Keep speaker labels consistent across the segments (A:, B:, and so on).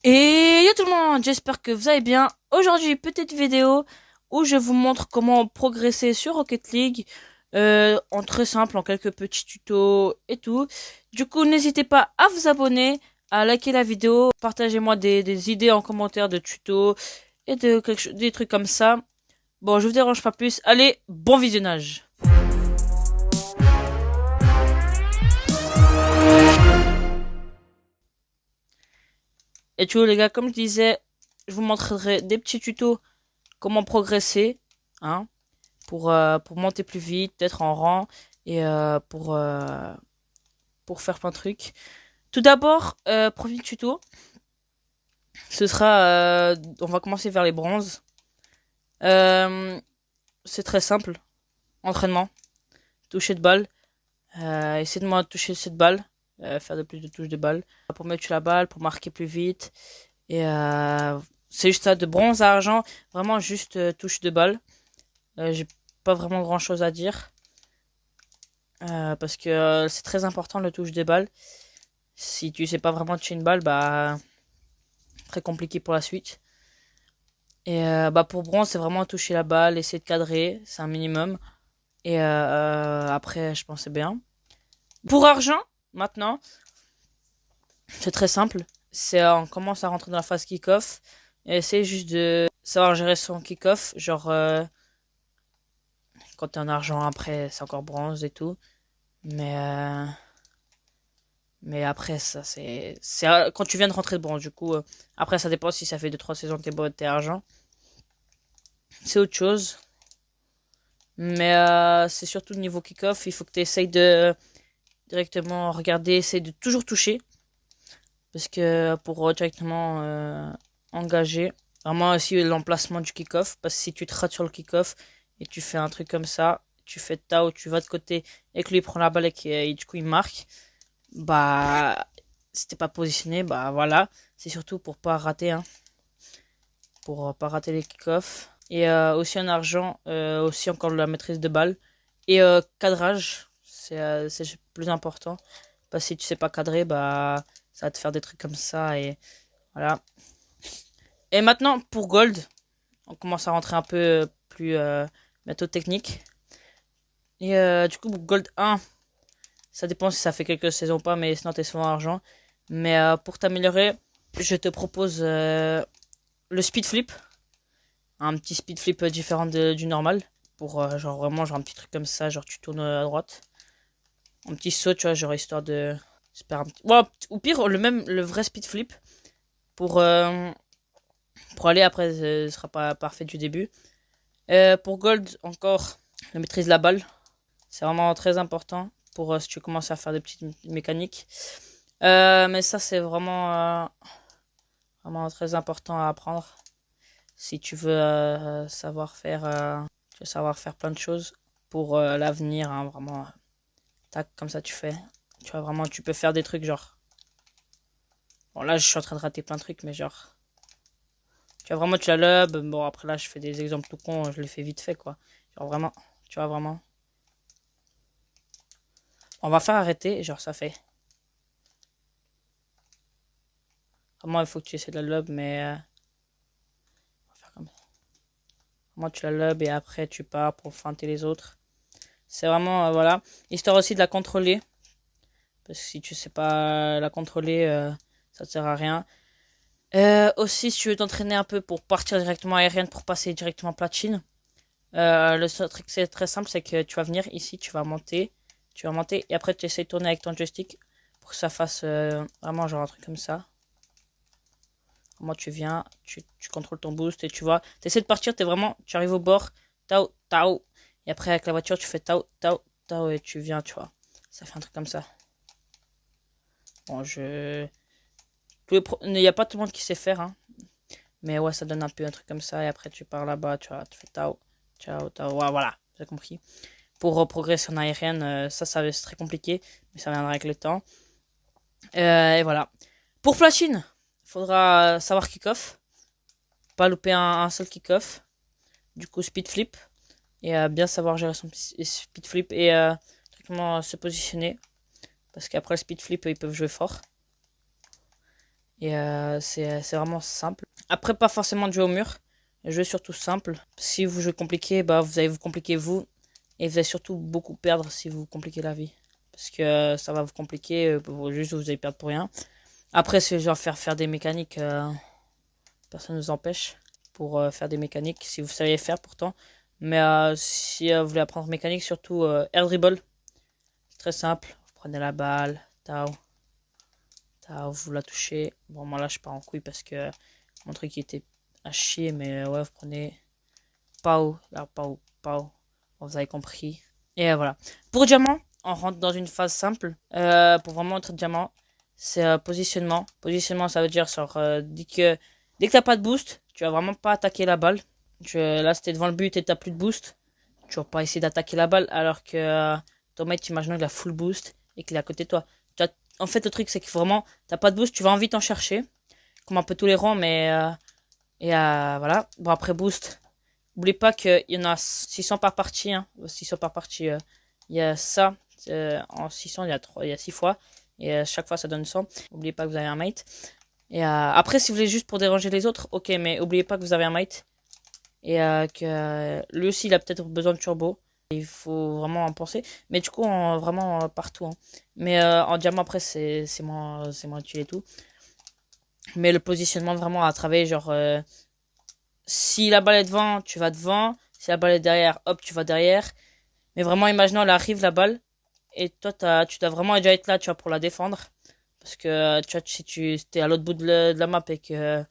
A: Et yo tout le monde, j'espère que vous allez bien. Aujourd'hui, petite vidéo où je vous montre comment progresser sur Rocket League en très simple, en quelques petits tutos et tout. Du coup, n'hésitez pas à vous abonner, à liker la vidéo, partagez-moi des idées en commentaire de tutos et des trucs comme ça. Bon, je vous dérange pas plus. Allez, bon visionnage. Et tu vois les gars, comme je disais, je vous montrerai des petits tutos comment progresser, hein. Pour monter plus vite, être en rang et pour faire plein de trucs. Tout d'abord, premier tuto, ce sera, on va commencer vers les bronzes. Euh, c'est très simple, entraînement, toucher de balle, essayer de moi toucher cette balle, faire de plus de touches de balle pour mettre la balle, pour marquer plus vite et c'est juste ça, de bronze à argent, vraiment juste touche de balle. J'ai pas vraiment grand chose à dire. Parce que c'est très important le touche des balles. Si tu sais pas vraiment toucher une balle, bah très compliqué pour la suite. Et bah pour bronze, c'est vraiment toucher la balle, essayer de cadrer, c'est un minimum. Et après, je pense que c'est bien. Pour argent, maintenant, c'est très simple. C'est on commence à rentrer dans la phase kick-off et essayer juste de savoir gérer son kick-off. Genre quand t'es en argent, après c'est encore bronze et tout. Mais Mais après, ça, c'est quand tu viens de rentrer de bronze. Du coup, après, ça dépend si ça fait 2 3 saisons que t'es argent. C'est autre chose. Mais c'est surtout le niveau kick-off. Il faut que tu essayes de directement regarder, essayer de toujours toucher. Parce que pour directement engager, vraiment aussi l'emplacement du kick-off. Parce que si tu te rates sur le kick-off et tu fais un truc comme ça, tu fais tao, tu vas de côté et que lui prend la balle et du coup il marque, bah si t'es pas positionné, bah voilà. C'est surtout pour pas rater, hein, pour pas rater les kick-offs. Et aussi en argent, aussi encore la maîtrise de balle. Et cadrage, c'est le plus important. Parce que si tu sais pas cadrer, bah ça va te faire des trucs comme ça et voilà. Et maintenant pour Gold, on commence à rentrer un peu plus méthode technique. Et du coup pour Gold 1, ça dépend si ça fait quelques saisons ou pas, mais sinon t'es souvent argent. Mais pour t'améliorer, je te propose le speed flip. Un petit speed flip différent du normal. Pour genre vraiment genre un petit truc comme ça, genre tu tournes à droite. Un petit saut, tu vois, genre histoire de. J'espère un petit... Ouais, ou pire, le vrai speed flip. Pour, euh, pour aller après, ce sera pas parfait du début. Pour Gold, encore, la maîtrise de la balle. C'est vraiment très important pour si tu commences à faire des petites mécaniques. Mais ça, c'est vraiment très important à apprendre. Si tu veux tu veux savoir faire plein de choses pour l'avenir, hein, vraiment. Tac, comme ça tu fais. Tu vois, vraiment, tu peux faire des trucs genre. Bon, là, je suis en train de rater plein de trucs, mais genre. Tu vois, vraiment, tu la lob. Bon, après, là, je fais des exemples tout cons, je les fais vite fait, quoi. Genre, vraiment, tu vois, vraiment. On va faire arrêter, genre, ça fait. Vraiment, il faut que tu essaies de la lob, mais. On va faire comme ça. Vraiment, tu la lob et après, tu pars pour feinter les autres. C'est vraiment, voilà. Histoire aussi de la contrôler. Parce que si tu sais pas la contrôler, ça te sert à rien. Aussi, si tu veux t'entraîner un peu pour partir directement aérienne, pour passer directement platine, le seul truc c'est très simple, c'est que tu vas venir ici, tu vas monter, et après tu essaies de tourner avec ton joystick pour que ça fasse vraiment genre un truc comme ça. Comment tu viens, tu contrôles ton boost et tu vois, tu essaies de partir, tu arrives au bord, tao, tao, et après avec la voiture tu fais tao, tao, tao, et tu viens, tu vois. Ça fait un truc comme ça. Bon, il n'y a pas tout le monde qui sait faire, hein. Mais ouais, ça donne un peu un truc comme ça. Et après, tu pars là-bas, tu vois, tu fais tao, ciao, tao. Ouais, voilà, vous avez compris. Pour progresser en aérienne, c'est très compliqué. Mais ça viendra avec le temps. Et voilà. Pour platine, il faudra savoir kick-off. Pas louper un seul kick-off. Du coup, speed flip. Et bien savoir gérer son speed flip et comment se positionner. Parce qu'après le speed flip, ils peuvent jouer fort. Et c'est vraiment simple. Après, pas forcément de jouer au mur. Jouer surtout simple. Si vous jouez compliqué, bah vous allez vous compliquer vous. Et vous allez surtout beaucoup perdre si vous vous compliquez la vie. Parce que ça va vous compliquer, juste vous allez perdre pour rien. Après, si genre faire des mécaniques, personne ne vous empêche pour faire des mécaniques, si vous savez faire pourtant. Mais si vous voulez apprendre mécanique, surtout air dribble. C'est très simple. Vous prenez la balle, tao, tao, vous la touchez. Bon, moi là, je pars en couille parce que mon truc était à chier, mais ouais, vous prenez pao, là, pao, pao. Bon, vous avez compris. Et voilà. Pour diamant, on rentre dans une phase simple. Pour vraiment être diamant, c'est positionnement. Positionnement, ça veut dire genre, dès que t'as pas de boost, tu vas vraiment pas attaquer la balle. Là, c'était devant le but et t'as plus de boost. Tu vas pas essayer d'attaquer la balle alors que ton mate, imaginons qu'il a full boost et qu'il est à côté de toi. En fait, le truc, c'est que vraiment, t'as pas de boost, tu vas envie t'en chercher. Comme un peu tous les rangs, mais voilà. Bon, après boost, n'oubliez pas qu'il y en a 600 par partie. Hein. 600 par partie. Il y a ça. En 600, il y a 6 fois. Et chaque fois, ça donne 100. N'oubliez pas que vous avez un mate. Et après, si vous voulez juste pour déranger les autres, ok, mais n'oubliez pas que vous avez un mate. Et que lui aussi, il a peut-être besoin de turbo. Il faut vraiment en penser. Mais du coup, vraiment partout. Hein. Mais en diamant, après, c'est moins utile et tout. Mais le positionnement, vraiment, à travailler, genre... si la balle est devant, tu vas devant. Si la balle est derrière, hop, tu vas derrière. Mais vraiment, imaginons, elle arrive, la balle. Et toi, tu dois vraiment déjà être là, tu vois, pour la défendre. Parce que, tu vois, si tu es à l'autre bout de la map et que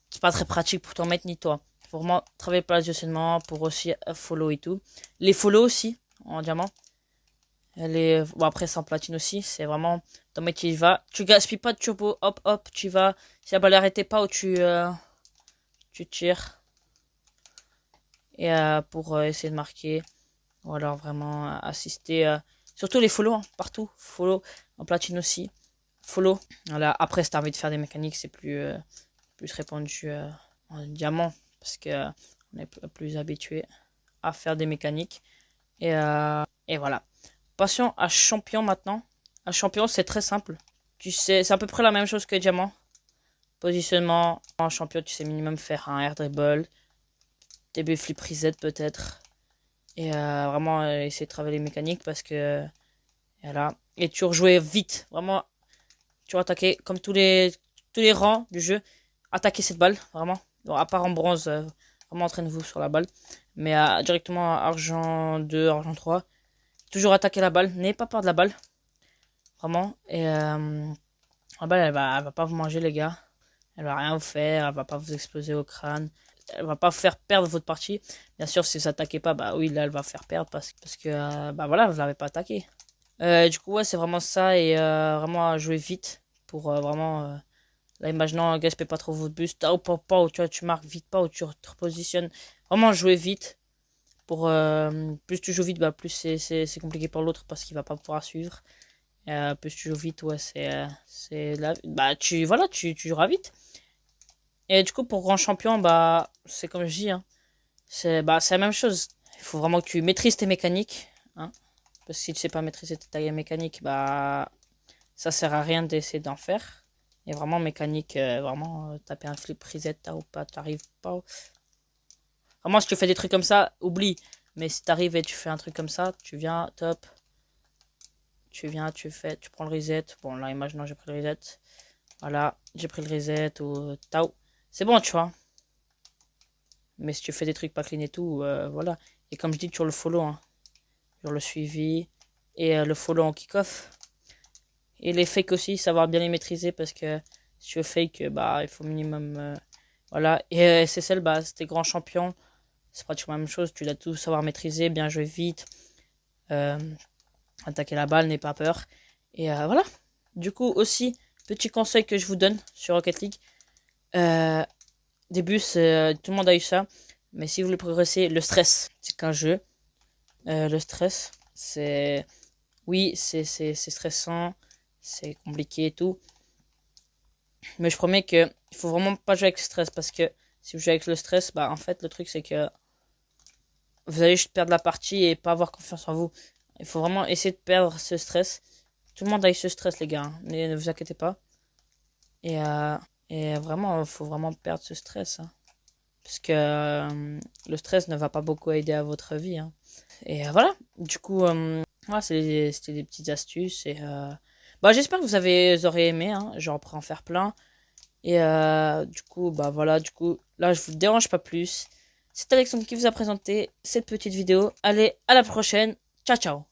A: c'est pas très pratique pour ton mate ni toi. Faut vraiment travailler pour le positionnement, pour aussi follow et tout. Les follow aussi, en diamant. Bon, après, c'est en platine aussi. C'est vraiment, ton mate, il va. Tu gaspilles pas de turbo, hop, hop, tu vas. Si la balle arrêtait pas ou tu tires. Et pour essayer de marquer. Ou alors vraiment assister. Surtout les follow, hein, partout. Follow, en platine aussi. Follow. Voilà. Après, si t'as envie de faire des mécaniques, c'est plus répandu en diamant. Parce que on est plus habitué à faire des mécaniques. Et voilà. Passons à champion maintenant. À champion, c'est très simple. Tu sais, c'est à peu près la même chose que diamant. Positionnement. En champion, tu sais minimum faire un air dribble. TB flip reset peut-être. Et vraiment essayer de travailler les mécaniques parce que voilà. Et tu rejouais vite. Vraiment, tu vas attaquer comme tous les rangs du jeu. Attaquer cette balle, vraiment. Donc, à part en bronze, vraiment entraînez-vous sur la balle. Mais directement argent 2, argent 3. Toujours attaquer la balle. N'ayez pas peur de la balle. Vraiment. Et la balle, elle va pas vous manger, les gars. Elle va rien vous faire. Elle va pas vous exploser au crâne. Elle va pas vous faire perdre votre partie. Bien sûr, si vous attaquez pas, bah oui, là, elle va faire perdre parce que, bah voilà, vous l'avez pas attaqué. Du coup, ouais, c'est vraiment ça. Et vraiment jouer vite pour vraiment. Là, imaginons, gaspez pas trop votre boost. Pas, pas, tu vois, tu marques vite, pas, ou tu te repositionnes. Vraiment jouer vite. Pour, plus tu joues vite, bah, plus c'est compliqué pour l'autre parce qu'il va pas pouvoir suivre. Plus tu joues vite, ouais, c'est là. Bah, voilà, tu joueras vite. Et du coup, pour grand champion, bah, c'est comme je dis, hein, c'est la même chose. Il faut vraiment que tu maîtrises tes mécaniques, hein. Parce que si tu sais pas maîtriser tes mécaniques, bah, ça sert à rien d'essayer d'en faire. Et vraiment mécanique, vraiment taper un flip reset, ou pas, t'arrives pas. Vraiment, si tu fais des trucs comme ça, oublie. Mais si t'arrives et tu fais un truc comme ça, tu viens, top. Tu viens, tu prends le reset. Bon, là, imaginons, j'ai pris le reset. Voilà, j'ai pris le reset ou tao. C'est bon, tu vois. Mais si tu fais des trucs pas clean et tout, voilà. Et comme je dis, sur le follow, hein. Sur le suivi et le follow en kick-off. Et les fakes aussi, savoir bien les maîtriser parce que si tu veux fake, bah, il faut minimum. Voilà. Et SSL, bah, c'était grand champion. C'est pratiquement la même chose. Tu dois tout savoir maîtriser, bien jouer vite. Euh, attaquer la balle, n'aie pas peur. Et voilà. Du coup, aussi, petit conseil que je vous donne sur Rocket League. Début, tout le monde a eu ça. Mais si vous voulez progresser, le stress, c'est qu'un jeu. Le stress, c'est. Oui, c'est stressant. C'est compliqué et tout. Mais je promets que il faut vraiment pas jouer avec le stress. Parce que si vous jouez avec le stress, bah en fait, le truc, c'est que vous allez juste perdre la partie et pas avoir confiance en vous. Il faut vraiment essayer de perdre ce stress. Tout le monde a eu ce stress, les gars. Hein. Ne vous inquiétez pas. Et, vraiment, faut vraiment perdre ce stress, hein. Parce que le stress ne va pas beaucoup aider à votre vie, hein. Et voilà, du coup, voilà, c'était des petites astuces. Et bah, j'espère que vous aurez aimé, hein. J'en pourrais en faire plein. Et du coup, bah voilà, du coup, là, je vous dérange pas plus. C'est Alexandre qui vous a présenté cette petite vidéo. Allez, à la prochaine. Ciao, ciao.